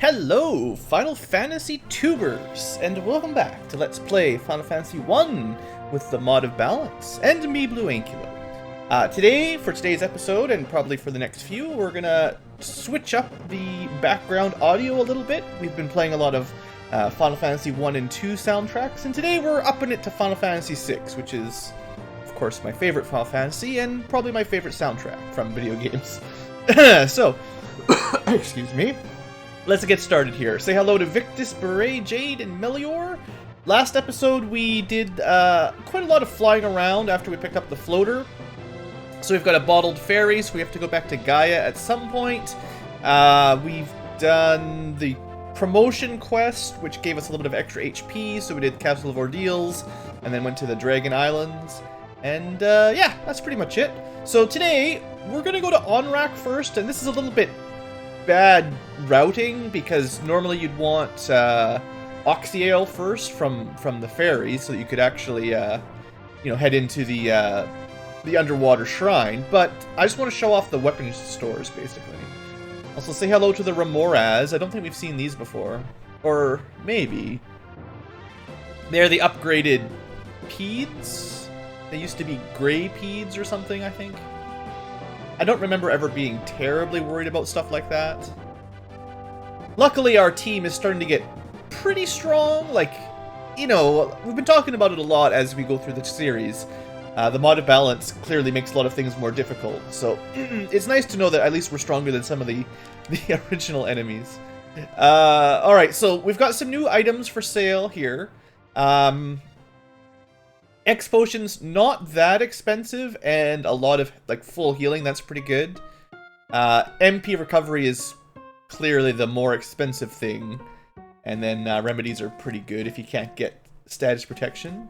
Hello, Final Fantasy tubers, and welcome back to Let's Play Final Fantasy 1 with the mod of balance, and me, BlueAnkylo. Today, for today's episode, and probably for the next few, we're gonna switch up the background audio a little bit. We've been playing a lot of Final Fantasy 1 and 2 soundtracks, and today we're upping it to Final Fantasy 6, which is, of course, my favorite Final Fantasy, and probably my favorite soundtrack from video games. So, excuse me. Let's get started here. Say hello to Victus, Beret, Jade, and Melior. Last episode we did quite a lot of flying around after we picked up the floater. So we've got a bottled ferry, so we have to go back to Gaia at some point. We've done the promotion quest, which gave us a little bit of extra HP, so we did Castle of Ordeals, and then went to the Dragon Islands. And yeah, that's pretty much it. So today, we're going to go to Onrak first, and this is a little bit bad routing, because normally you'd want Oxyale first from the ferry, so that you could actually, head into the underwater shrine. But I just want to show off the weapons stores, basically. Also, say hello to the Remoras. I don't think we've seen these before. Or maybe. They're the upgraded Peds. They used to be gray Peds or something, I think. I don't remember ever being terribly worried about stuff like that. Luckily, our team is starting to get pretty strong. Like, we've been talking about it a lot as we go through the series. The mod of balance clearly makes a lot of things more difficult. So, it's nice to know that at least we're stronger than some of the original enemies. Alright, so we've got some new items for sale here. X potions, not that expensive, and a lot of full healing. That's pretty good. MP recovery is clearly the more expensive thing, and then remedies are pretty good if you can't get status protection.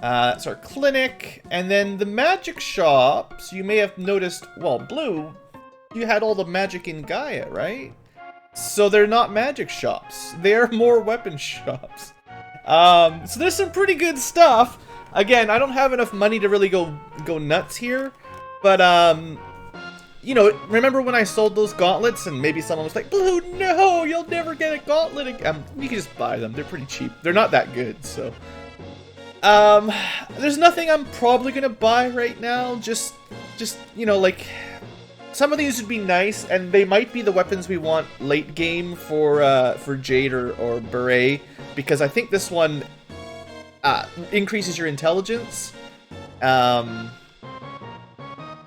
It's our clinic, and then the magic shops. You may have noticed. Well, Blue, you had all the magic in Gaia, right? So they're not magic shops. They're more weapon shops. So there's some pretty good stuff. Again, I don't have enough money to really go nuts here, but, remember when I sold those gauntlets and maybe someone was like, Blue, no, you'll never get a gauntlet again. You can just buy them. They're pretty cheap. They're not that good, so. There's nothing I'm probably gonna buy right now. Just, some of these would be nice, and they might be the weapons we want late game for Jade or Beret, because I think this one increases your intelligence.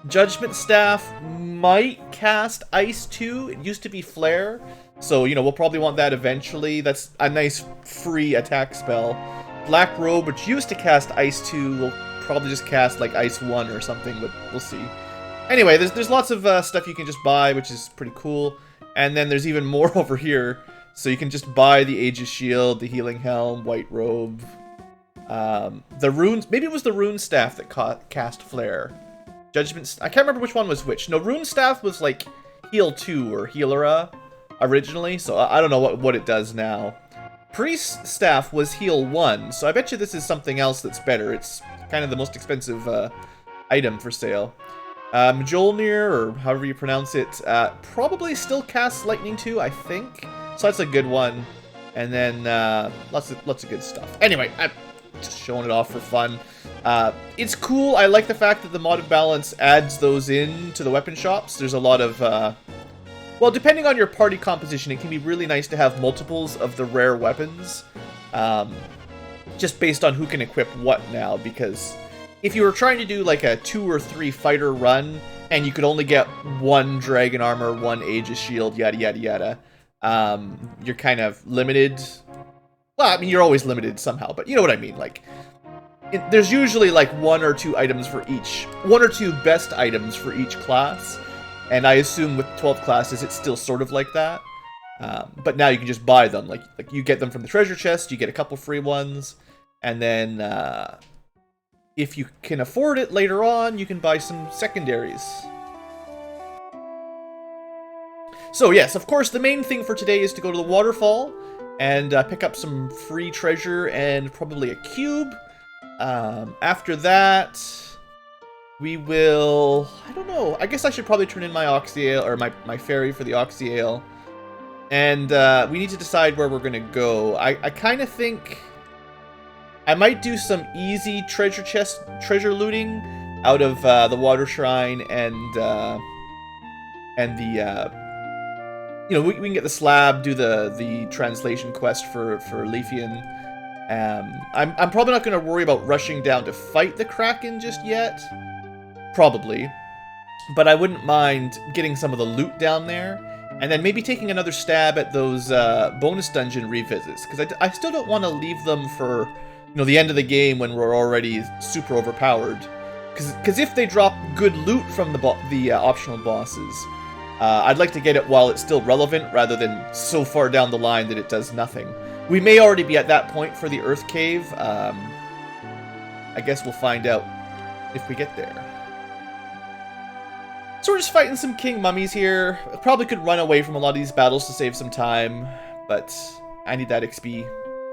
Judgment Staff might cast Ice too. It used to be Flare, so we'll probably want that eventually. That's a nice free attack spell. Black Robe, which used to cast Ice 2, will probably just cast Ice 1 or something, but we'll see. Anyway, there's lots of stuff you can just buy, which is pretty cool. And then there's even more over here, so you can just buy the Aegis Shield, the Healing Helm, White Robe. The runes, maybe it was the rune staff that cast Flare. I can't remember which one was which. No, rune staff was heal 2 or healera originally, so I don't know what it does now. Priest staff was heal 1, so I bet you this is something else that's better. It's kind of the most expensive item for sale. Mjolnir, or however you pronounce it, probably still casts lightning 2, I think. So that's a good one. And then lots of good stuff. Anyway, I'm just showing it off for fun. It's cool. I like the fact that the mod of balance adds those in to the weapon shops. There's a lot of, well, depending on your party composition, it can be really nice to have multiples of the rare weapons. Just based on who can equip what now, because if you were trying to do a 2 or 3 fighter run, and you could only get 1 dragon armor, 1 Aegis shield, yada yada yada, you're kind of limited. Well, I mean, you're always limited somehow, but you know what I mean. There's usually 1 or 2 items for each, 1 or 2 best items for each class, and I assume with 12 classes it's still sort of like that. But now you can just buy them. You get them from the treasure chest, you get a couple free ones, and then if you can afford it later on, you can buy some secondaries. So yes, of course, the main thing for today is to go to the waterfall and pick up some free treasure and probably a cube. After that, we will... I don't know. I guess I should probably turn in my Oxyale, or my ferry for the Oxyale. And we need to decide where we're going to go. I kind of think I might do some easy treasure looting out of the Water Shrine and the you know, we can get the slab, do the translation quest for Leafian. I'm probably not going to worry about rushing down to fight the Kraken just yet. Probably. But I wouldn't mind getting some of the loot down there. And then maybe taking another stab at those bonus dungeon revisits. Because I still don't want to leave them for, you know, the end of the game when we're already super overpowered. Because if they drop good loot from the optional bosses, I'd like to get it while it's still relevant, rather than so far down the line that it does nothing. We may already be at that point for the Earth Cave. I guess we'll find out if we get there. So we're just fighting some king mummies here. Probably could run away from a lot of these battles to save some time, but I need that XP.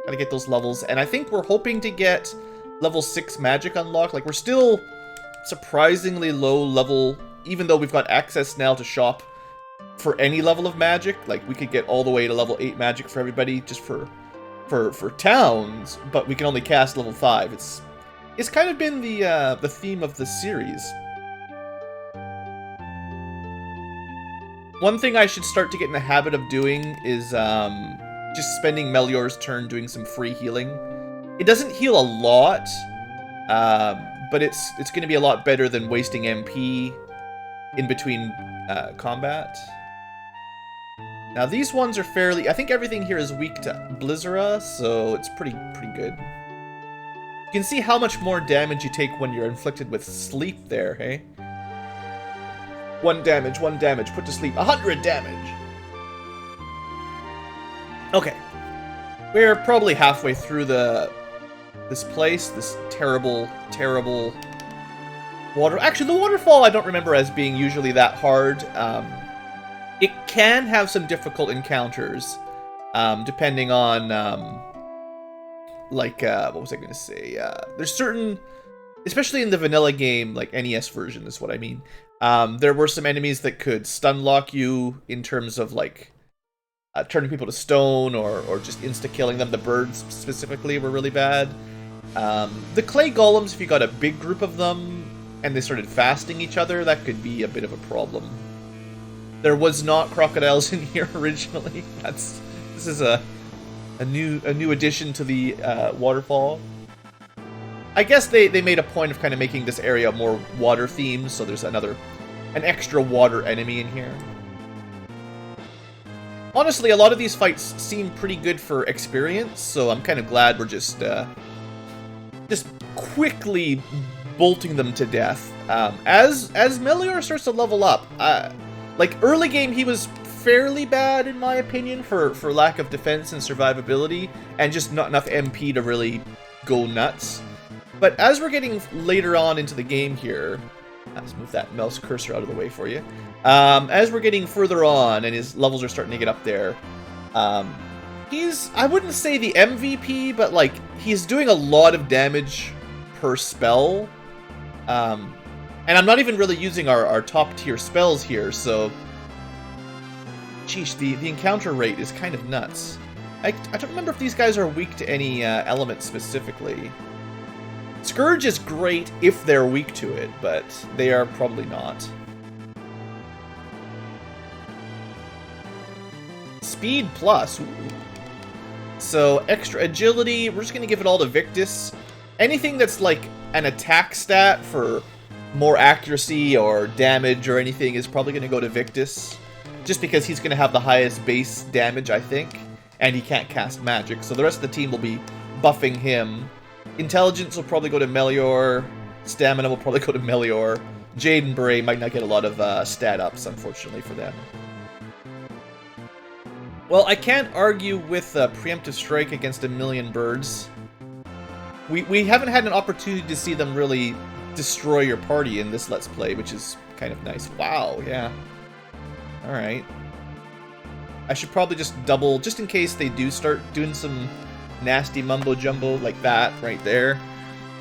Gotta get those levels, and I think we're hoping to get level 6 magic unlocked. Like, we're still surprisingly low level, even though we've got access now to shop for any level of magic. Like, we could get all the way to level 8 magic for everybody just for towns, but we can only cast level 5. It's kind of been the theme of the series. One thing I should start to get in the habit of doing is just spending Melior's turn doing some free healing. It doesn't heal a lot, but it's going to be a lot better than wasting MP in between combat. Now these ones are fairly... I think everything here is weak to Blizzara, so it's pretty good. You can see how much more damage you take when you're inflicted with sleep there, hey? 1 damage, put to sleep, 100 damage! Okay. We're probably halfway through this place, this terrible water... Actually, the waterfall I don't remember as being usually that hard. It can have some difficult encounters, depending on, what was I going to say? There's certain... Especially in the vanilla game, like NES version is what I mean. There were some enemies that could stun lock you in terms of, like, turning people to stone or just insta-killing them. The birds, specifically, were really bad. The clay golems, if you got a big group of them and they started fasting each other, that could be a bit of a problem. There was not crocodiles in here originally. This is a new addition to the waterfall. I guess they made a point of kind of making this area more water themed, so there's an extra water enemy in here. Honestly, a lot of these fights seem pretty good for experience, so I'm kind of glad we're just quickly bolting them to death. As Melior starts to level up, like early game he was fairly bad in my opinion for lack of defense and survivability, and just not enough MP to really go nuts. But as we're getting later on into the game here, let's move that mouse cursor out of the way for you. As we're getting further on and his levels are starting to get up there, he's, I wouldn't say the MVP, but like he's doing a lot of damage per spell. And I'm not even really using our top tier spells here, so sheesh, the encounter rate is kind of nuts. I don't remember if these guys are weak to any element specifically. Scourge is great if they're weak to it, but they are probably not. Speed plus. Ooh. So extra agility, we're just going to give it all to Victus. Anything that's like an attack stat for more accuracy or damage or anything is probably going to go to Victus. Just because he's going to have the highest base damage, I think. And he can't cast magic, so the rest of the team will be buffing him. Intelligence will probably go to Melior. Stamina will probably go to Melior. Jade and Bray might not get a lot of stat ups, unfortunately, for them. Well, I can't argue with Preemptive Strike against a million birds. We haven't had an opportunity to see them really destroy your party in this Let's Play, which is kind of nice. Wow, yeah. Alright. I should probably just double, just in case they do start doing some nasty mumbo-jumbo like that right there.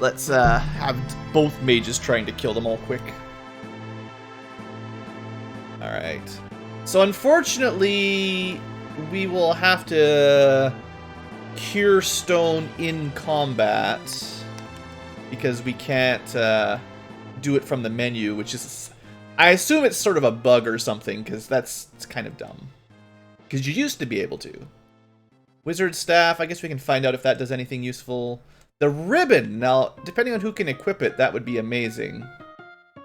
Let's have both mages trying to kill them all quick. Alright. So unfortunately, we will have to cure stone in combat because we can't do it from the menu, which is, I assume it's sort of a bug or something, because it's kind of dumb. Because you used to be able to. Wizard staff, I guess we can find out if that does anything useful. The ribbon, now, depending on who can equip it, that would be amazing.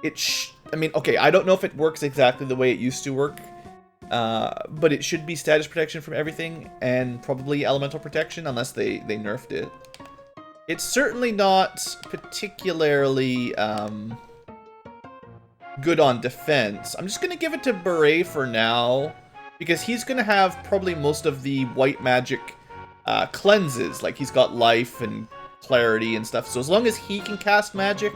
I mean, okay, I don't know if it works exactly the way it used to work, but it should be status protection from everything, and probably elemental protection, unless they nerfed it. It's certainly not particularly good on defense. I'm just going to give it to Beret for now, because he's going to have probably most of the white magic cleanses. Like, he's got life and clarity and stuff, so as long as he can cast magic,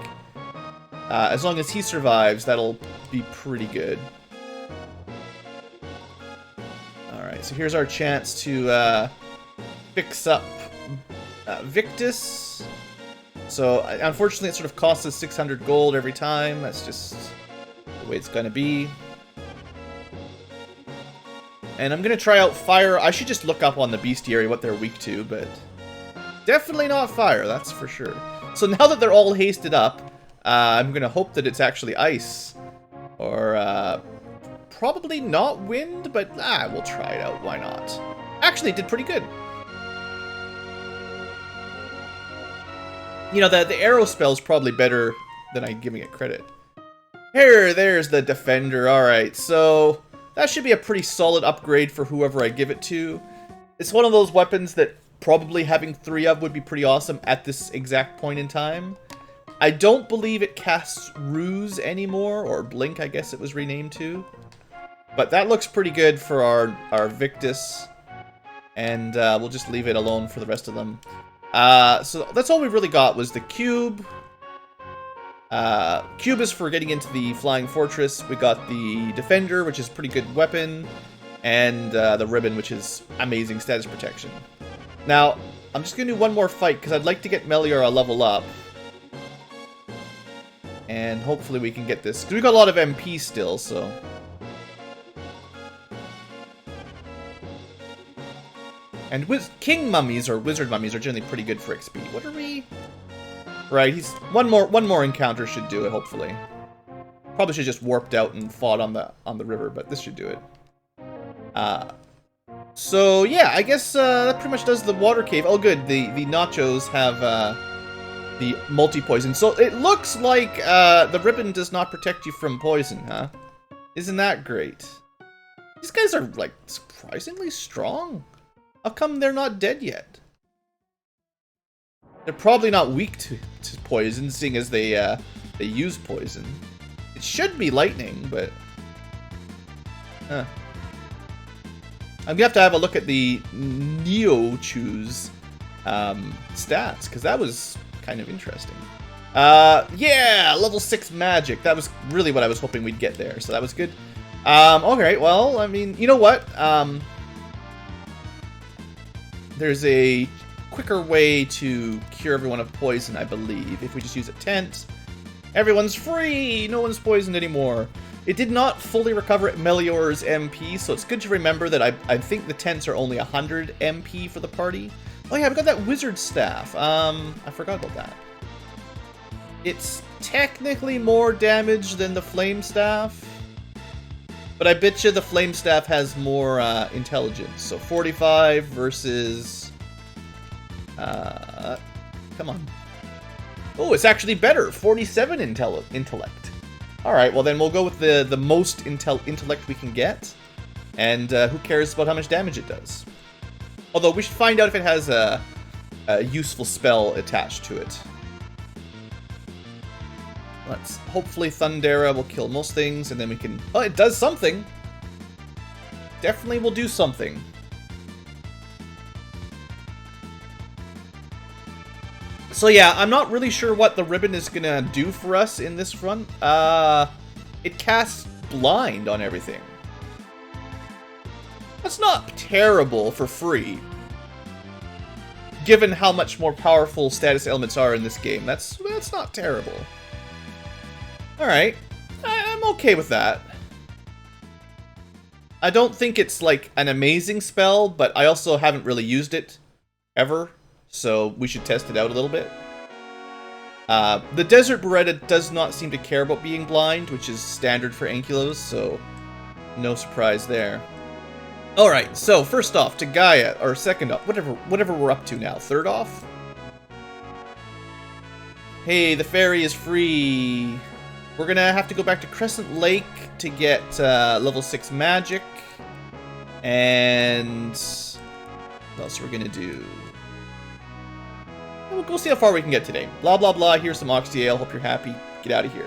as long as he survives, that'll be pretty good. Alright, so here's our chance to fix up Victus. So, unfortunately, it sort of costs us 600 gold every time. That's just the way it's gonna be. And I'm gonna try out fire. I should just look up on the bestiary what they're weak to, but definitely not fire, that's for sure. So now that they're all hasted up, I'm gonna hope that it's actually ice. Or, probably not wind, but we'll try it out, why not? Actually, it did pretty good. You know, the arrow spell's probably better than I'm giving it credit. There's the defender, alright, so that should be a pretty solid upgrade for whoever I give it to. It's one of those weapons that probably having 3 of would be pretty awesome at this exact point in time. I don't believe it casts Ruse anymore, or Blink, I guess it was renamed to. But that looks pretty good for our Victus, and we'll just leave it alone for the rest of them. So that's all we really got was the cube. Cube is for getting into the Flying Fortress. We got the Defender, which is a pretty good weapon, and the Ribbon, which is amazing status protection. Now, I'm just going to do one more fight, because I'd like to get Melior a level up. And hopefully we can get this, because we've got a lot of MP still, so... And King Mummies, or Wizard Mummies, are generally pretty good for XP. What are we... Right, he's... One more encounter should do it, hopefully. Probably should just warped out and fought on the river, but this should do it. So, yeah, I guess that pretty much does the water cave. Oh, good, the nachos have the multi-poison. So it looks like the ribbon does not protect you from poison, huh? Isn't that great? These guys are, like, surprisingly strong. How come they're not dead yet? They're probably not weak to poison, seeing as they use poison. It should be lightning, but... I'm gonna have a look at the Neo-Choose stats, because that was kind of interesting. Yeah! Level 6 magic. That was really what I was hoping we'd get there, so that was good. Okay, well, I mean, you know what? There's a quicker way to cure everyone of poison, I believe. If we just use a tent, everyone's free! No one's poisoned anymore. It did not fully recover Melior's MP, so it's good to remember that I think the tents are only 100 MP for the party. Oh yeah, we got that wizard staff. I forgot about that. It's technically more damage than the flame staff, but I bet you the flame staff has more intelligence. So 45 versus... come on. Oh, it's actually better. 47 intellect. Alright, well then we'll go with the most intellect we can get. And who cares about how much damage it does. Although we should find out if it has a useful spell attached to it. Let's hopefully Thundera will kill most things, and then we can... Oh, it does something! Definitely will do something. So yeah, I'm not really sure what the ribbon is gonna do for us in this run. It casts blind on everything. That's not terrible for free. Given how much more powerful status elements are in this game, that's not terrible. Alright, I'm okay with that. I don't think it's like an amazing spell, but I also haven't really used it ever, so we should test it out a little bit. The Desert Beretta does not seem to care about being blind, which is standard for Ankylos, so no surprise there. Alright, so first off to Gaia, or second off, whatever we're up to now. Third off? Hey, the ferry is free. We're gonna have to go back to Crescent Lake to get level 6 magic. And what else are we gonna do? We'll go see how far we can get today. Blah blah blah, here's some Oxy Ale, hope you're happy. Get out of here.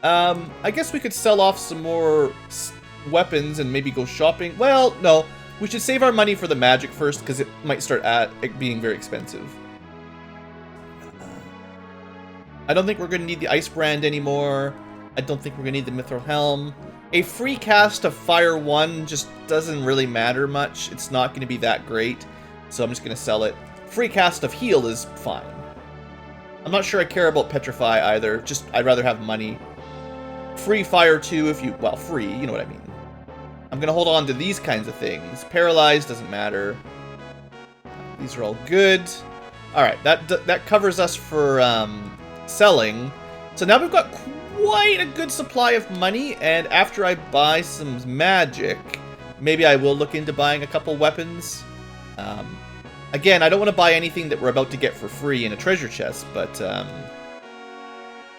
I guess we could sell off some more weapons and maybe go shopping. Well, no. We should save our money for the magic first, because it might start it being very expensive. I don't think we're going to need the Ice Brand anymore. I don't think we're going to need the Mithril Helm. A free cast of Fire 1 just doesn't really matter much. It's not going to be that great, so I'm just going to sell it. Free cast of Heal is fine. I'm not sure I care about Petrify either. Just, I'd rather have money. Free Fire 2 if you... Well, free, you know what I mean. I'm going to hold on to these kinds of things. Paralyzed doesn't matter. These are all good. Alright, that covers us for selling. So now we've got quite a good supply of money, and after I buy some magic, maybe I will look into buying a couple weapons. Again, I don't want to buy anything that we're about to get for free in a treasure chest, but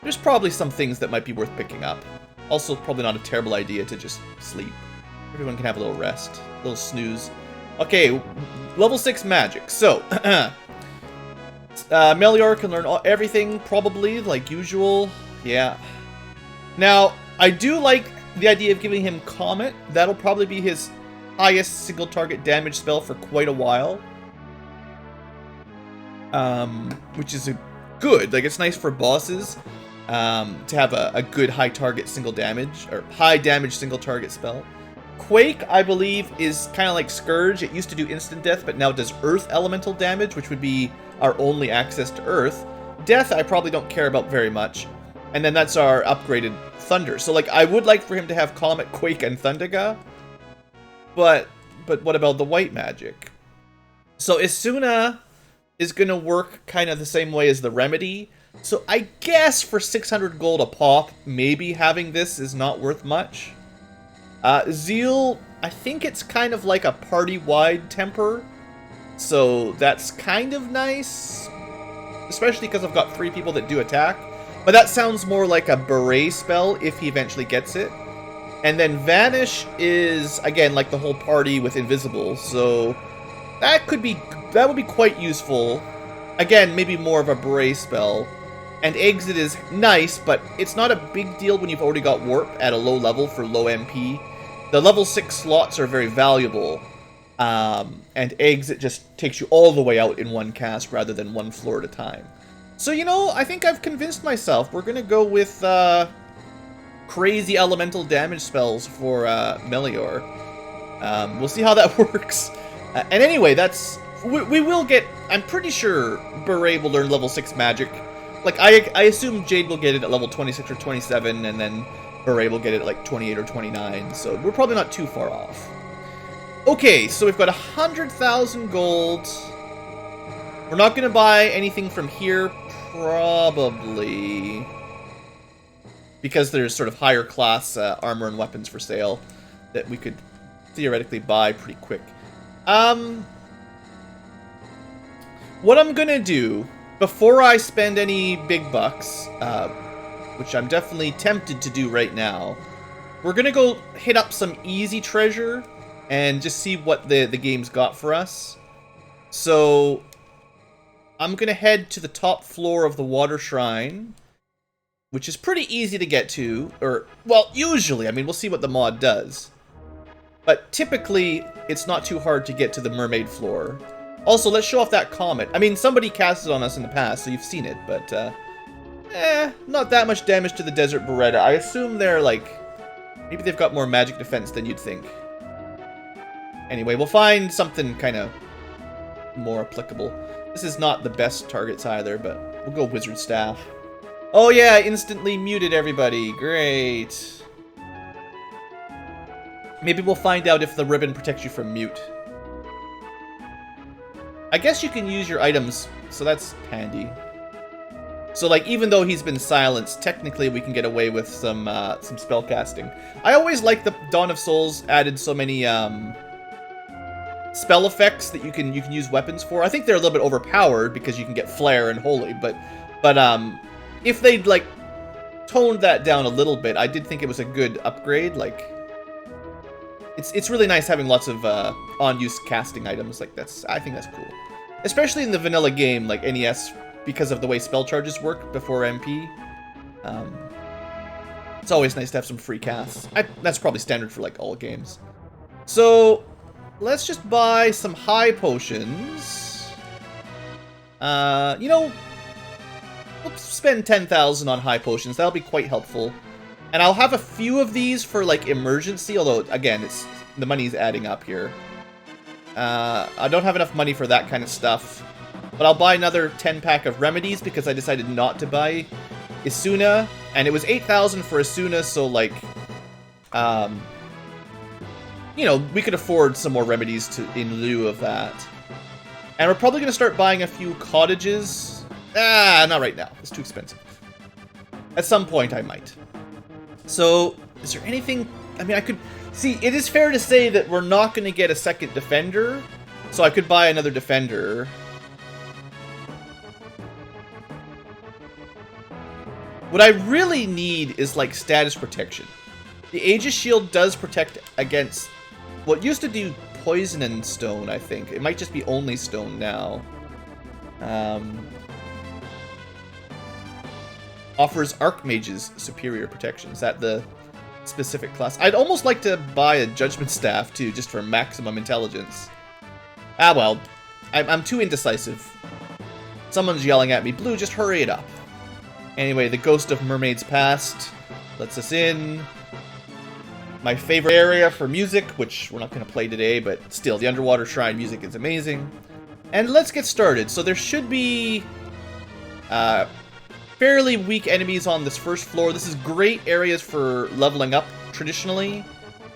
there's probably some things that might be worth picking up. Also, probably not a terrible idea to just sleep. Everyone can have a little rest, a little snooze. Okay, level 6 magic. So, Melior can learn everything, probably, like usual. Yeah. Now, I do like the idea of giving him Comet. That'll probably be his highest single target damage spell for quite a while. Which is good. Like, it's nice for bosses to have a good high target single damage, or high damage single target spell. Quake, I believe, is kind of like Scourge. It used to do instant death, but now it does earth elemental damage, which would be our only access to earth. Death, I probably don't care about very much. And then that's our upgraded Thunder. So, like, I would like for him to have Comet, Quake, and Thundaga. But what about the white magic? So, Isuna is going to work kind of the same way as the Remedy. So, I guess for 600 gold a pop, maybe having this is not worth much. Zeal, I think it's kind of like a party-wide temper. So that's kind of nice. Especially because I've got 3 people that do attack. But that sounds more like a beret spell if he eventually gets it. And then Vanish is, again, like the whole party with Invisible. So that would be quite useful. Again, maybe more of a beret spell. And Exit is nice, but it's not a big deal when you've already got Warp at a low level for low MP. The level 6 slots are very valuable. And Exit just takes you all the way out in one cast rather than one floor at a time. So, you know, I think I've convinced myself. We're going to go with crazy elemental damage spells for Melior. We'll see how that works. And anyway, we will get... I'm pretty sure Beret will learn level 6 magic. Like, I assume Jade will get it at level 26 or 27, and then Beret will get it at like 28 or 29, so we're probably not too far off. Okay, so we've got 100,000 gold. We're not going to buy anything from here, probably, because there's sort of higher class armor and weapons for sale that we could theoretically buy pretty quick. What I'm going to do, before I spend any big bucks, which I'm definitely tempted to do right now, we're going to go hit up some easy treasure and just see what the game's got for us. So, I'm going to head to the top floor of the Water Shrine, which is pretty easy to get to, or, well, usually, I mean, we'll see what the mod does. But typically, it's not too hard to get to the Mermaid Floor. Also, let's show off that comet. I mean, somebody cast it on us in the past, so you've seen it, but, not that much damage to the Desert Beretta. I assume they're, like, maybe they've got more magic defense than you'd think. Anyway, we'll find something kind of more applicable. This is not the best targets either, but we'll go Wizard Staff. Oh yeah, I instantly muted everybody. Great. Maybe we'll find out if the ribbon protects you from mute. I guess you can use your items, so that's handy. So, like, even though he's been silenced, technically we can get away with some spell casting. I always like the Dawn of Souls added so many spell effects that you can use weapons for. I think they're a little bit overpowered because you can get Flare and Holy, but if they'd like toned that down a little bit, I did think it was a good upgrade. Like, it's really nice having lots of on-use casting items. Like, I think that's cool, especially in the vanilla game like NES. Because of the way spell charges work before MP. It's always nice to have some free casts. That's probably standard for like all games. So let's just buy some high potions. You know, we'll spend 10,000 on high potions. That'll be quite helpful. And I'll have a few of these for like emergency, although again, the money's adding up here. I don't have enough money for that kind of stuff. But I'll buy another 10-pack of remedies because I decided not to buy Isuna. And it was 8,000 for Isuna, so, like, you know, we could afford some more remedies in lieu of that. And we're probably going to start buying a few cottages. Not right now. It's too expensive. At some point, I might. So, is there anything... I mean, I could... See, it is fair to say that we're not going to get a second defender. So I could buy another defender. What I really need is, like, status protection. The Aegis Shield does protect against what used to do poison and stone, I think. It might just be only stone now. Offers Archmages superior protection. Is that the specific class? I'd almost like to buy a Judgment Staff, too, just for maximum intelligence. Ah, well. I'm too indecisive. Someone's yelling at me. Blue, just hurry it up. Anyway, the Ghost of Mermaids Past lets us in. My favorite area for music, which we're not going to play today, but still, the Underwater Shrine music is amazing. And let's get started. So there should be fairly weak enemies on this first floor. This is great areas for leveling up, traditionally.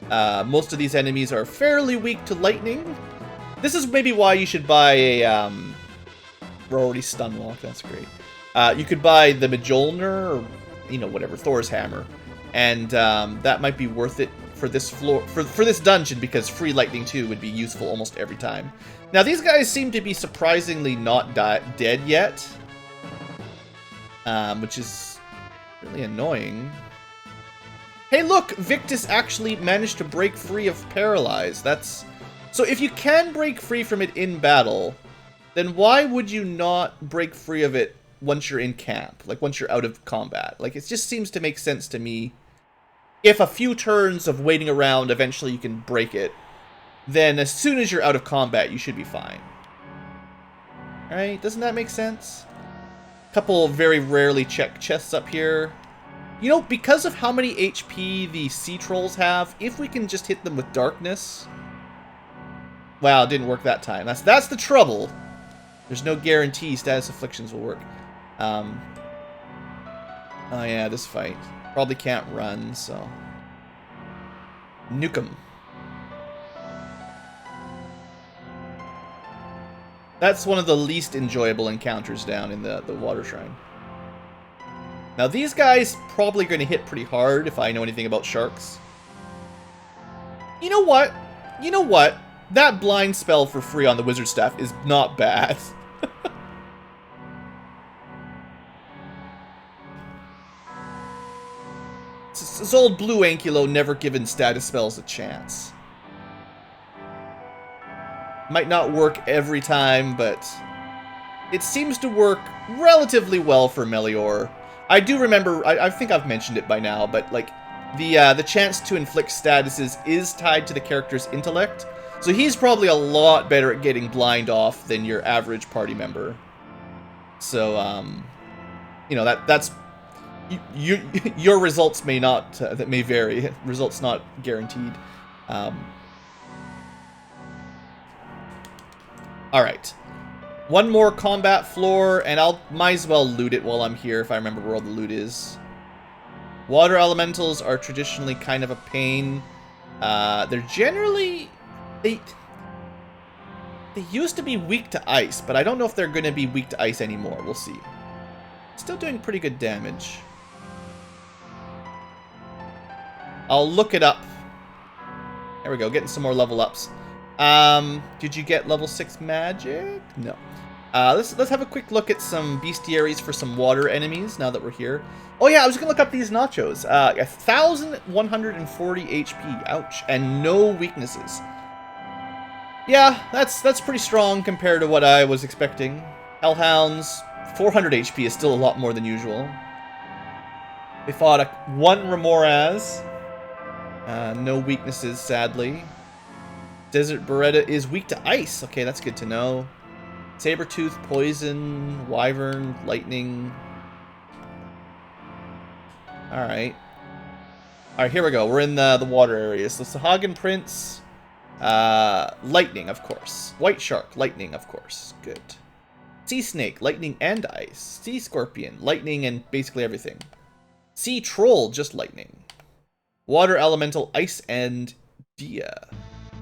Most of these enemies are fairly weak to lightning. This is maybe why you should buy a... we're already stun locked, that's great. You could buy the Mjolnir, or, you know, whatever, Thor's Hammer. And that might be worth it for this floor, for this dungeon, because free lightning 2 would be useful almost every time. Now, these guys seem to be surprisingly not dead yet. Which is really annoying. Hey, look! Victus actually managed to break free of Paralyze. That's... So if you can break free from it in battle, then why would you not break free of it once you're in camp, like once you're out of combat? Like, it just seems to make sense to me. If a few turns of waiting around, eventually you can break it, then as soon as you're out of combat, you should be fine. Alright, doesn't that make sense? Couple very rarely checked chests up here. You know, because of how many HP the sea trolls have, if we can just hit them with darkness... Wow, it didn't work that time. That's the trouble. There's no guarantee status afflictions will work. Oh yeah, this fight. Probably can't run, so... Nuke 'em. That's one of the least enjoyable encounters down in the water shrine. Now these guys probably going to hit pretty hard if I know anything about sharks. You know what? You know what? That blind spell for free on the wizard staff is not bad. This old BlueAnkylo never given status spells a chance. Might not work every time, but it seems to work relatively well for Melior. I do remember, I think I've mentioned it by now, but like the chance to inflict statuses is tied to the character's intellect. So he's probably a lot better at getting blind off than your average party member. So, you know, that's... your results may not... that may vary. Results not guaranteed. Alright. One more combat floor, and I'll might as well loot it while I'm here, if I remember where all the loot is. Water elementals are traditionally kind of a pain. They're generally... They used to be weak to ice, but I don't know if they're going to be weak to ice anymore. We'll see. Still doing pretty good damage. I'll look it up. There we go, getting some more level ups. Did you get level 6 magic? No. Let's have a quick look at some bestiaries for some water enemies now that we're here. Oh yeah, I was gonna look up these nachos. 1,140 HP. Ouch. And no weaknesses. Yeah, that's pretty strong compared to what I was expecting. Hellhounds, 400 HP is still a lot more than usual. They fought one Remoraz. No weaknesses, sadly. Desert Beretta is weak to ice. Okay, that's good to know. Sabertooth, Poison, Wyvern, Lightning. Alright. Alright, here we go. We're in the water area. So Sahagin Prince. Lightning, of course. White Shark, Lightning, of course. Good. Sea Snake, Lightning and Ice. Sea Scorpion, Lightning and basically everything. Sea Troll, just Lightning. Water Elemental, Ice and Dia.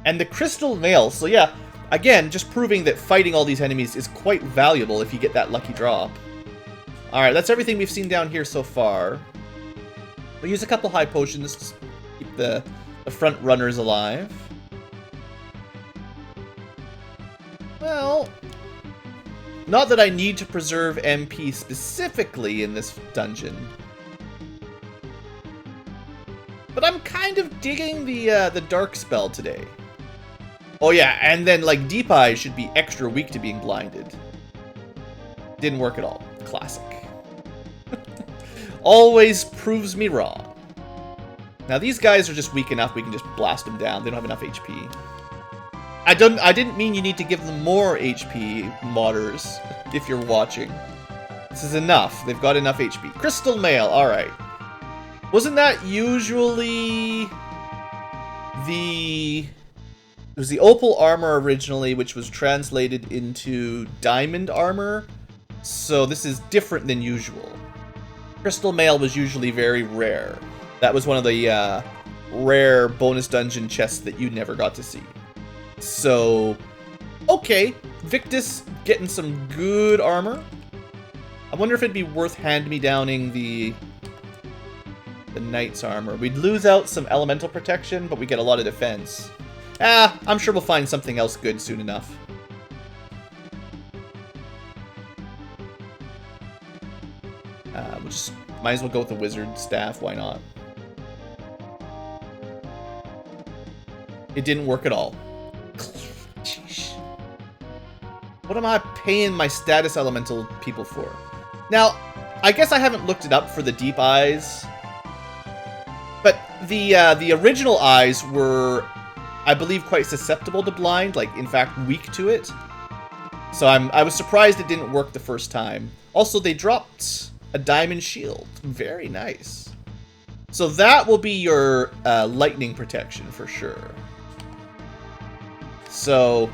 And the Crystal Nail. So yeah, again, just proving that fighting all these enemies is quite valuable if you get that lucky drop. Alright, that's everything we've seen down here so far. We'll use a couple high potions to keep the front runners alive. Well, not that I need to preserve MP specifically in this dungeon. But I'm kind of digging the dark spell today. Oh yeah, and then like Deep Eyes should be extra weak to being blinded. Didn't work at all. Classic. Always proves me wrong. Now these guys are just weak enough we can just blast them down. They don't have enough HP. I didn't mean you need to give them more HP, modders, if you're watching. This is enough. They've got enough HP. Crystal Mail, alright. Wasn't that usually it was the Opal Armor originally, which was translated into Diamond Armor. So this is different than usual. Crystal Mail was usually very rare. That was one of the rare bonus dungeon chests that you never got to see. So, okay. Victus getting some good armor. I wonder if it'd be worth hand-me-downing the Knight's armor. We'd lose out some elemental protection, but we get a lot of defense. I'm sure we'll find something else good soon enough. We'll just might as well go with the wizard staff. Why not? It didn't work at all. Jeez. What am I paying my status elemental people for? Now, I guess I haven't looked it up for the Deep Eyes. But the original eyes were, I believe, quite susceptible to blind, like, in fact, weak to it. So I was surprised it didn't work the first time. Also, they dropped a diamond shield. Very nice. So that will be your lightning protection for sure. So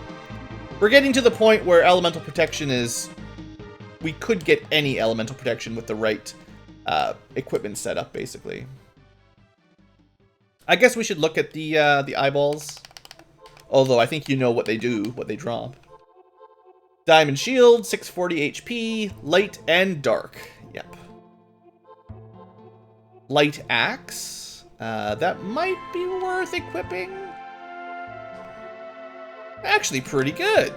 we're getting to the point where elemental protection is... We could get any elemental protection with the right equipment setup, basically. I guess we should look at the eyeballs. Although I think you know what they do, what they drop. Diamond shield, 640 HP, light and dark. Yep. Light axe. That might be worth equipping. Actually pretty good.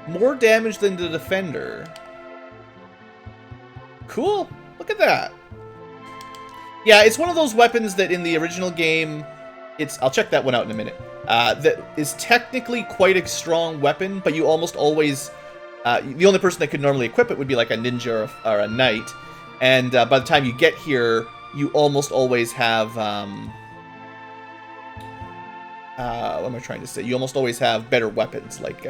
More damage than the defender. Cool. Look at that. Yeah, it's one of those weapons that in the original game, I'll check that one out in a minute. That is technically quite a strong weapon, but you almost always... the only person that could normally equip it would be like a ninja or a knight. And by the time you get here, you almost always have... what am I trying to say? You almost always have better weapons, like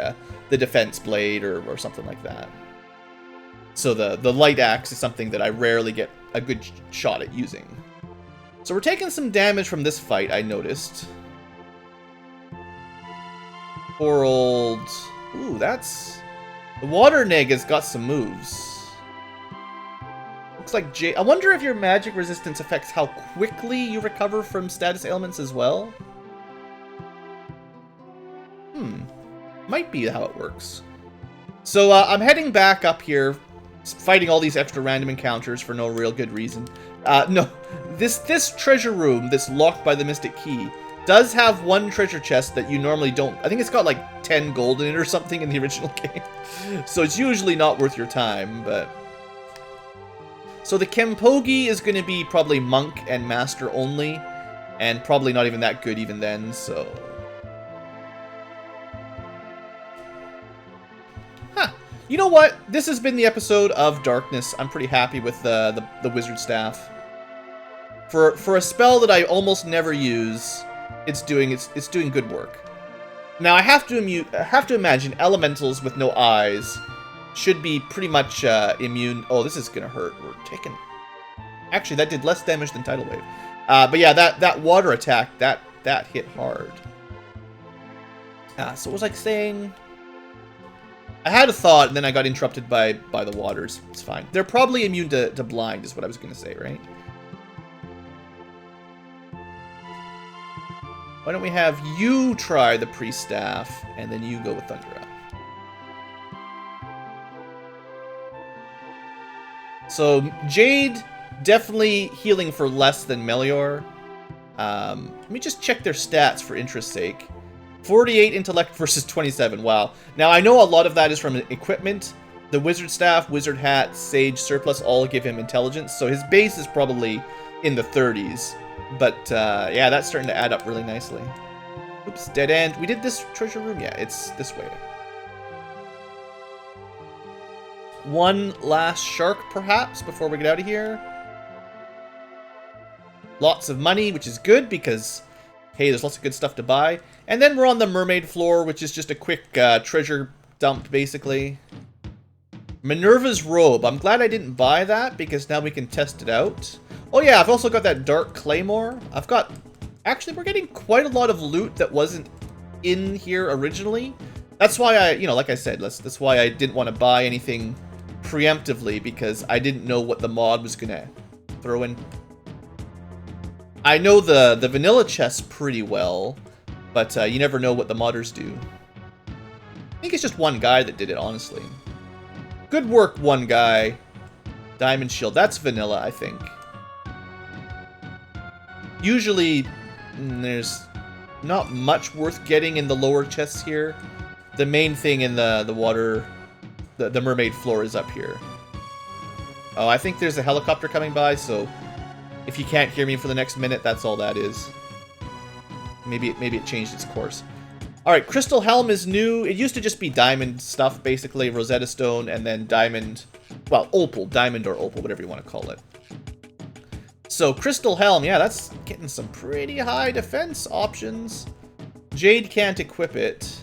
the defense blade or something like that. So the light axe is something that I rarely get a good shot at using. So we're taking some damage from this fight, I noticed. Poor old... Ooh, that's... The water neg has got some moves. Looks like I wonder if your magic resistance affects how quickly you recover from status ailments as well. Might be how it works. So I'm heading back up here, fighting all these extra random encounters for no real good reason. No, this treasure room, this locked by the Mystic Key, does have one treasure chest that you normally don't. I think it's got like 10 gold in it or something in the original game. So it's usually not worth your time, but... So the Kempogi is going to be probably Monk and Master only, and probably not even that good even then, so... Huh. You know what? This has been the episode of Darkness. I'm pretty happy with the Wizard Staff. For a spell that I almost never use, it's doing good work. Now I have to imagine elementals with no eyes should be pretty much immune. Oh, this is gonna hurt. We're taking. Actually, that did less damage than Tidal Wave. But yeah, that water attack that hit hard. So what was I saying? I had a thought, and then I got interrupted by the waters. It's fine. They're probably immune to blind, is what I was gonna say, right? Why don't we have you try the Priest Staff, and then you go with Thundera. So, Jade, definitely healing for less than Melior. Let me just check their stats for interest's sake. 48 intellect versus 27, wow. Now, I know a lot of that is from equipment. The Wizard Staff, Wizard Hat, Sage Surplus all give him intelligence, so his base is probably in the 30s. But, yeah, that's starting to add up really nicely. Oops, dead end. We did this treasure room? Yeah, it's this way. One last shark, perhaps, before we get out of here. Lots of money, which is good, because, hey, there's lots of good stuff to buy. And then we're on the Mermaid Floor, which is just a quick treasure dump, basically. Minerva's Robe. I'm glad I didn't buy that, because now we can test it out. Oh yeah, I've also got that Dark Claymore. I've got... Actually, we're getting quite a lot of loot that wasn't in here originally. That's why I, like I said, that's why I didn't want to buy anything preemptively, because I didn't know what the mod was going to throw in. I know the vanilla chest pretty well, but you never know what the modders do. I think it's just one guy that did it, honestly. Good work, one guy. Diamond Shield. That's vanilla, I think. Usually, there's not much worth getting in the lower chests here. The main thing in the water, the Mermaid Floor is up here. Oh, I think there's a helicopter coming by, so if you can't hear me for the next minute, that's all that is. Maybe it changed its course. Alright, Crystal Helm is new. It used to just be diamond stuff, basically. Rosetta Stone, and then diamond... Well, opal. Diamond or opal, whatever you want to call it. So, Crystal Helm, yeah, that's getting some pretty high defense options. Jade can't equip it.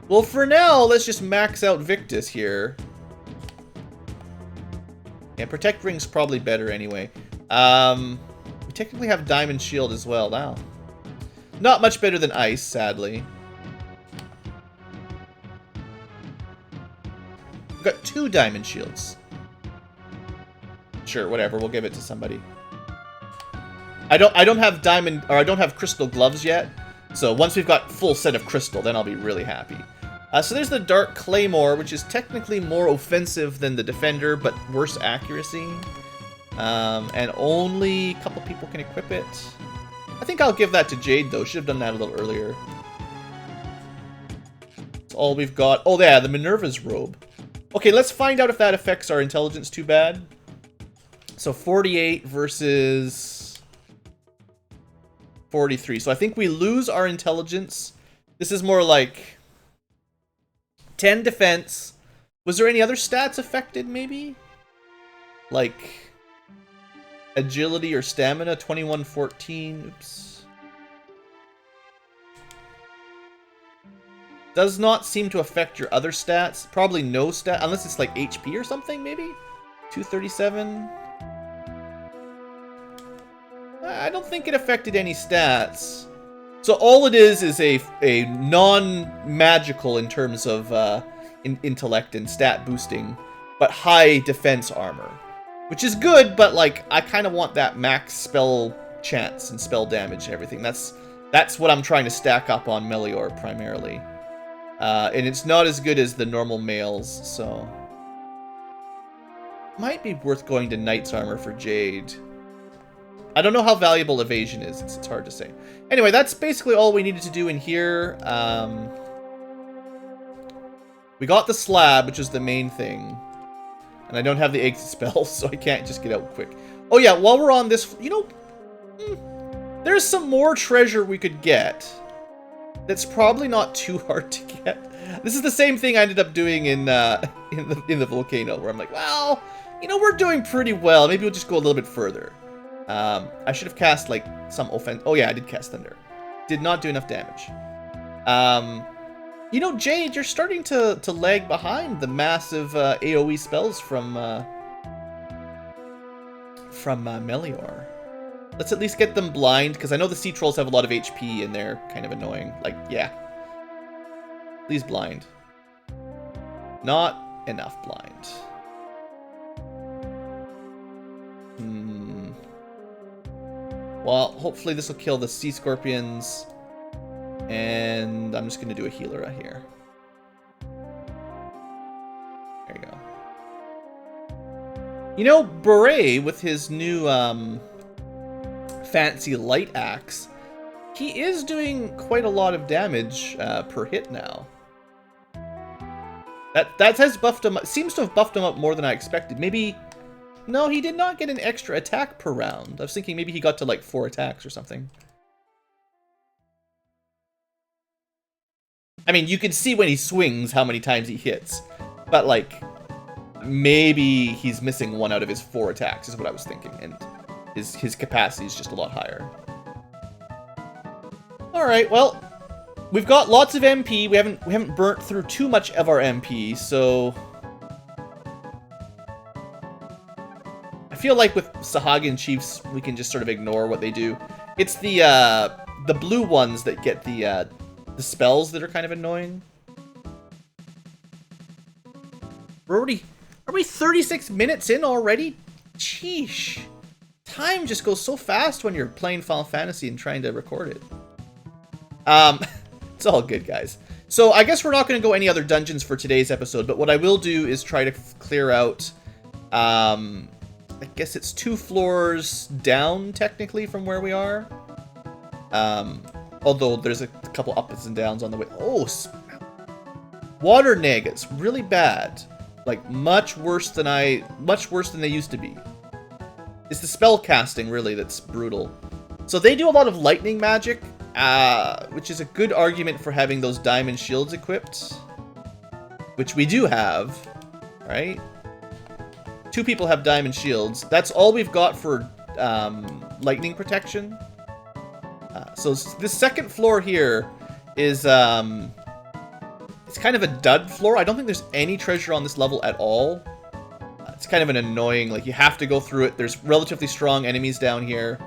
Well, for now, let's just max out Victus here. Yeah, Protect Ring's probably better anyway. We technically have Diamond Shield as well now. Not much better than Ice, sadly. We've got 2 Diamond Shields. Sure, whatever, we'll give it to somebody. I don't have diamond, or I don't have crystal gloves yet. So once we've got full set of crystal, then I'll be really happy. So there's the Dark Claymore, which is technically more offensive than the Defender, but worse accuracy. And only a couple people can equip it. I think I'll give that to Jade, though. Should have done that a little earlier. That's all we've got. Oh, yeah, the Minerva's Robe. Okay, let's find out if that affects our intelligence too bad. So 48 versus 43. So I think we lose our intelligence. This is more like 10 defense. Was there any other stats affected, maybe? Like agility or stamina? 21, 14. Oops. Does not seem to affect your other stats. Probably no stat, unless it's like HP or something, maybe? 237. I don't think it affected any stats. So all it is a non-magical in terms of intellect and stat boosting, but high defense armor. Which is good, but like I kind of want that max spell chance and spell damage and everything. That's That's what I'm trying to stack up on Melior primarily. And it's not as good as the normal males, so... Might be worth going to Knight's Armor for Jade. I don't know how valuable evasion is. It's hard to say. Anyway, that's basically all we needed to do in here. We got the slab, which is the main thing. And I don't have the exit spell, so I can't just get out quick. Oh yeah, while we're on this, you know... there's some more treasure we could get. That's probably not too hard to get. This is the same thing I ended up doing in the volcano, where I'm like, well, you know, we're doing pretty well. Maybe we'll just go a little bit further. I should have cast, like, some offense. Oh, yeah, I did cast Thunder. Did not do enough damage. You know, Jade, you're starting to lag behind the massive AoE spells from Melior. Let's at least get them blind, because I know the sea trolls have a lot of HP, and they're kind of annoying. Like, yeah. Please blind. Not enough blind. Well, hopefully this will kill the sea scorpions. And I'm just going to do a healer here. There you go. You know, Beret, with his new fancy light axe, he is doing quite a lot of damage per hit now. That has buffed him. Seems to have buffed him up more than I expected. Maybe... No, he did not get an extra attack per round. I was thinking maybe he got to like 4 attacks or something. I mean, you can see when he swings how many times he hits. But like, maybe he's missing 1 out of his 4 attacks is what I was thinking. And his capacity is just a lot higher. Alright, well, we've got lots of MP. We haven't burnt through too much of our MP, so... I feel like with Sahuagin Chiefs, we can just sort of ignore what they do. It's the blue ones that get the spells that are kind of annoying. Are we 36 minutes in already? Sheesh. Time just goes so fast when you're playing Final Fantasy and trying to record it. It's all good, guys. So I guess we're not going to go any other dungeons for today's episode, but what I will do is try to clear out... I guess it's 2 floors down, technically, from where we are. Although there's a couple ups and downs on the way. Oh, water nagas, really bad. Like much worse than they used to be. It's the spell casting really that's brutal. So they do a lot of lightning magic, which is a good argument for having those diamond shields equipped, which we do have, right? 2 people have diamond shields. That's all we've got for lightning protection. So this second floor here is it's kind of a dud floor. I don't think there's any treasure on this level at all. It's kind of an annoying, like you have to go through it. There's relatively strong enemies down here.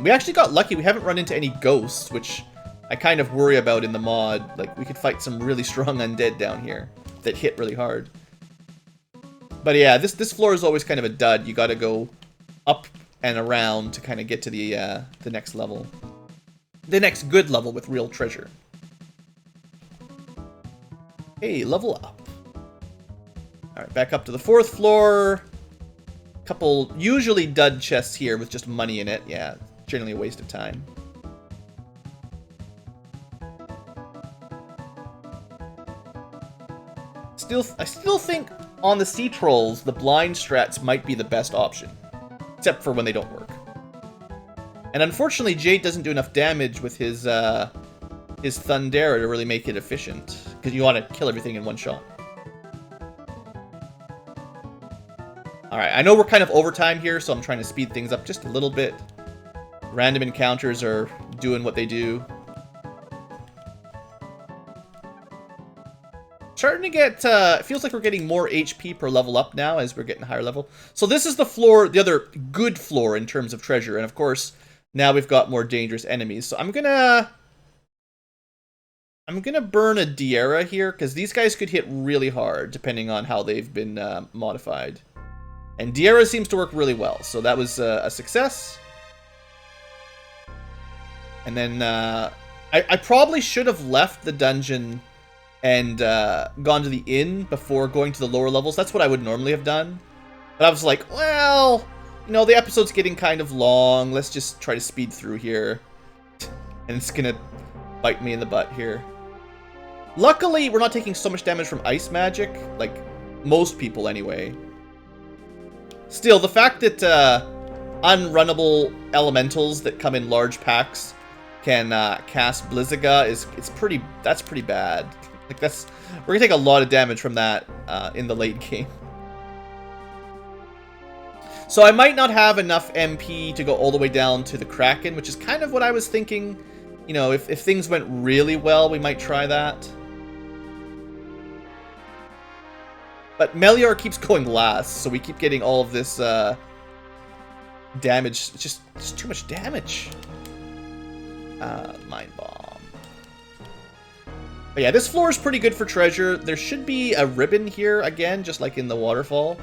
We actually got lucky. We haven't run into any ghosts, which I kind of worry about in the mod. Like we could fight some really strong undead down here that hit really hard. But yeah, this floor is always kind of a dud. You got to go up and around to kind of get to the next level. The next good level with real treasure. Hey, level up. Alright, back up to the 4th floor. Couple usually dud chests here with just money in it. Yeah, generally a waste of time. I still think on the sea trolls, the blind strats might be the best option. Except for when they don't work. And unfortunately, Jade doesn't do enough damage with his Thundera to really make it efficient. Because you want to kill everything in one shot. Alright, I know we're kind of overtime here, so I'm trying to speed things up just a little bit. Random encounters are doing what they do. Starting to get, it feels like we're getting more HP per level up now as we're getting higher level. So this is the floor, the other good floor in terms of treasure. And of course, now we've got more dangerous enemies. So I'm gonna burn a Diera here, because these guys could hit really hard, depending on how they've been modified. And Diera seems to work really well, so that was a success. And then I probably should have left the dungeon and gone to the inn before going to the lower levels. That's what I would normally have done. But I was like, well, you know, the episode's getting kind of long. Let's just try to speed through here. And it's gonna bite me in the butt here. Luckily, we're not taking so much damage from ice magic. Like, most people anyway. Still, the fact that unrunnable elementals that come in large packs can cast Blizzaga that's pretty bad. Like, we're gonna take a lot of damage from that in the late game. So I might not have enough MP to go all the way down to the Kraken, which is kind of what I was thinking. You know, if things went really well, we might try that. But Melior keeps going last, so we keep getting all of this damage. It's just too much damage. Mind Bomb. But yeah, this floor is pretty good for treasure. There should be a ribbon here again, just like in the waterfall.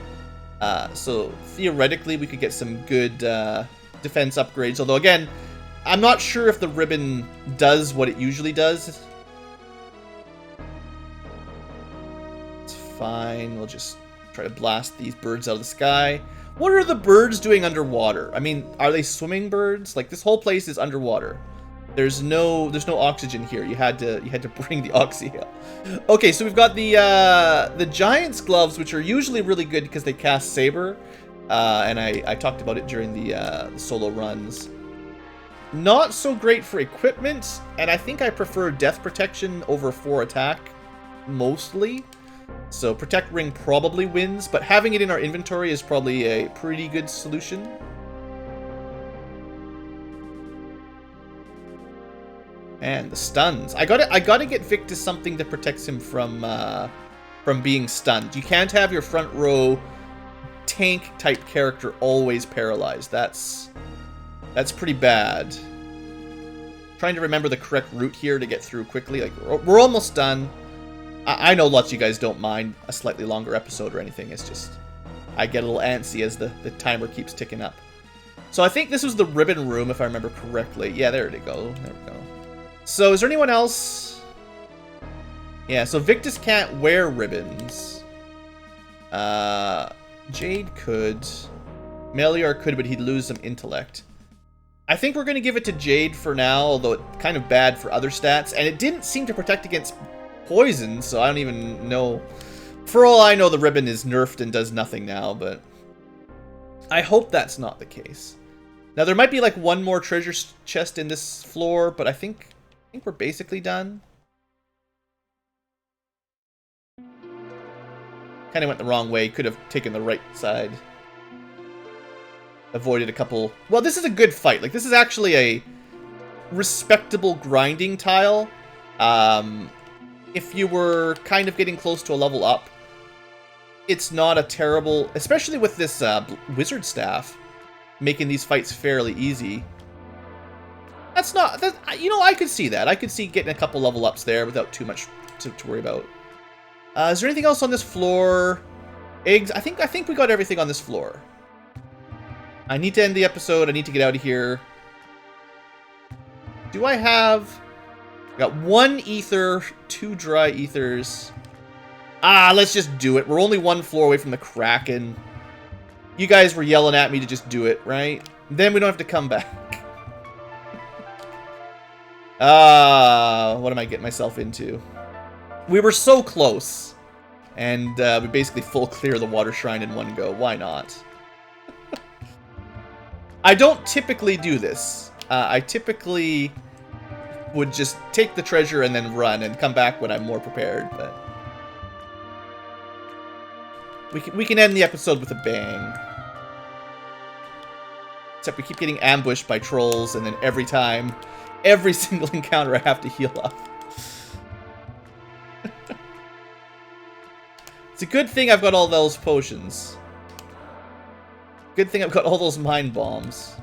So theoretically, we could get some good defense upgrades. Although again, I'm not sure if the ribbon does what it usually does. It's fine. We'll just try to blast these birds out of the sky. What are the birds doing underwater? I mean, are they swimming birds? Like, this whole place is underwater. There's no oxygen here. You had to bring the oxy. Okay, so we've got the giant's gloves, which are usually really good because they cast Saber, and I talked about it during the solo runs. Not so great for equipment, and I think I prefer death protection over 4 attack mostly. So protect ring probably wins, but having it in our inventory is probably a pretty good solution. And the stuns. I gotta get Victus something that protects him from being stunned. You can't have your front row tank type character always paralyzed. That's pretty bad. Trying to remember the correct route here to get through quickly. Like, we're almost done. I know lots of you guys don't mind a slightly longer episode or anything. It's just I get a little antsy as the timer keeps ticking up. So I think this was the ribbon room, if I remember correctly. Yeah, there it go. There we go. So, is there anyone else? Yeah, so Victus can't wear ribbons. Jade could. Melior could, but he'd lose some intellect. I think we're going to give it to Jade for now, although it's kind of bad for other stats. And it didn't seem to protect against poison, so I don't even know. For all I know, the ribbon is nerfed and does nothing now, but I hope that's not the case. Now, there might be like one more treasure chest in this floor, but I think we're basically done. Kind of went the wrong way. Could have taken the right side. Avoided a couple... Well, this is a good fight. Like, this is actually a respectable grinding tile. If you were kind of getting close to a level up, it's not a terrible... Especially with this wizard staff, making these fights fairly easy. That's not... you know, I could see that. I could see getting a couple level ups there without too much to worry about. Is there anything else on this floor? Eggs? I think we got everything on this floor. I need to end the episode. I need to get out of here. Do I have... I got 1 ether, 2 dry ethers. Let's just do it. We're only 1 floor away from the Kraken. You guys were yelling at me to just do it, right? Then we don't have to come back. What am I getting myself into? We were so close. And we basically full clear the water shrine in one go. Why not? I don't typically do this. I typically would just take the treasure and then run and come back when I'm more prepared, but we can end the episode with a bang. Except we keep getting ambushed by trolls, and then every single encounter I have to heal up. It's a good thing I've got all those potions. Good thing I've got all those mind bombs.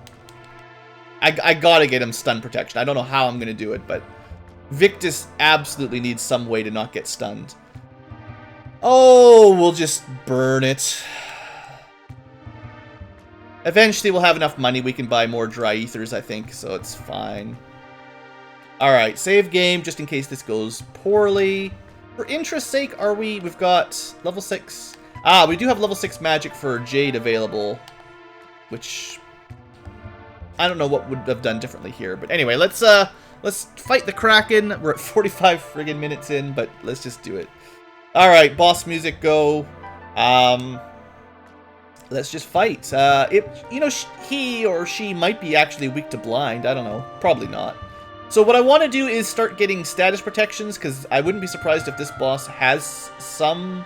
I gotta get him stun protection. I don't know how I'm gonna do it, but Victus absolutely needs some way to not get stunned. Oh, we'll just burn it. Eventually we'll have enough money we can buy more dry ethers, I think, so it's fine. Alright, save game, just in case this goes poorly. For interest's sake, we've got level 6. We do have level 6 magic for Jade available, which I don't know what would have done differently here. But anyway, let's fight the Kraken. We're at 45 friggin' minutes in, but let's just do it. Alright, boss music, go. Let's just fight. He or she might be actually weak to blind. I don't know. Probably not. So what I want to do is start getting status protections, because I wouldn't be surprised if this boss has some...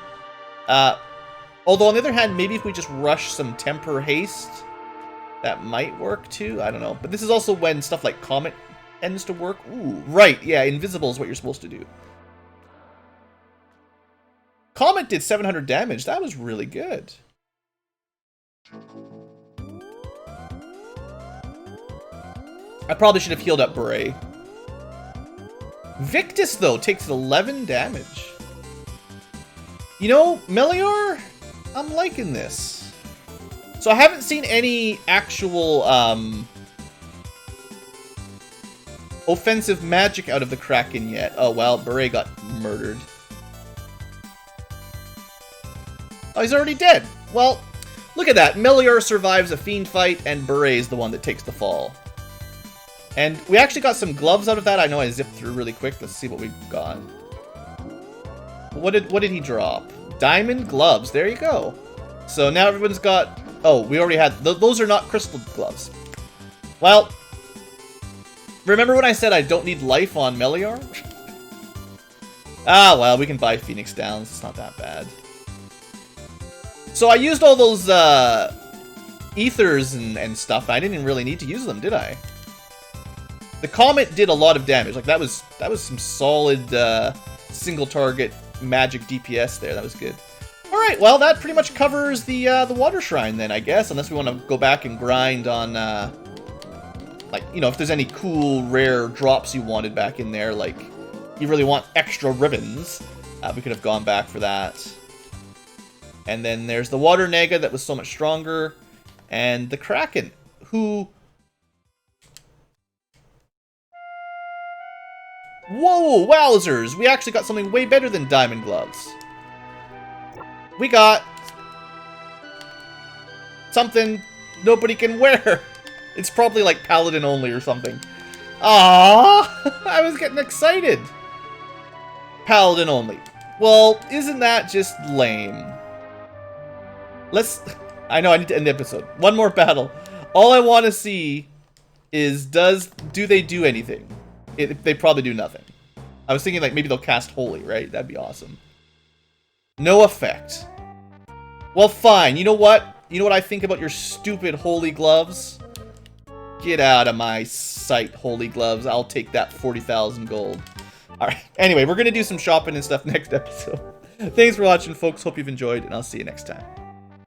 although on the other hand, maybe if we just rush some temper haste, that might work too. I don't know. But this is also when stuff like Comet tends to work. Ooh, right. Yeah, invisible is what you're supposed to do. Comet did 700 damage. That was really good. I probably should have healed up Beret. Victus, though, takes 11 damage. You know, Melior, I'm liking this. So I haven't seen any actual offensive magic out of the Kraken yet. Oh, well, Beret got murdered. Oh, he's already dead. Well, look at that. Melior survives a fiend fight, and Beret is the one that takes the fall. And we actually got some gloves out of that. I know I zipped through really quick. Let's see what we got. What did he drop? Diamond gloves. There you go. So now everyone's got... Oh, we already had... Those are not crystal gloves. Well, remember when I said I don't need life on Melior? Ah, well, we can buy Phoenix Downs. It's not that bad. So I used all those ethers and stuff. I didn't really need to use them, did I? The Comet did a lot of damage. Like that was some solid single target magic DPS there. That was good. All right, well that pretty much covers the Water Shrine then, I guess, unless we want to go back and grind on like, you know, if there's any cool rare drops you wanted back in there, like you really want extra ribbons, we could have gone back for that. And then there's the Water Nega that was so much stronger, and the Kraken, who... Whoa, wowzers! We actually got something way better than Diamond Gloves. We got... something nobody can wear. It's probably like Paladin only or something. Aww! I was getting excited. Paladin only. Well, isn't that just lame? I know I need to end the episode. One more battle. All I want to see is do they do anything? They probably do nothing. I was thinking like maybe they'll cast Holy, right? That'd be awesome. No effect. Well, fine. You know what? You know what I think about your stupid Holy Gloves? Get out of my sight, Holy Gloves. I'll take that 40,000 gold. Alright. Anyway, we're going to do some shopping and stuff next episode. Thanks for watching, folks. Hope you've enjoyed, and I'll see you next time.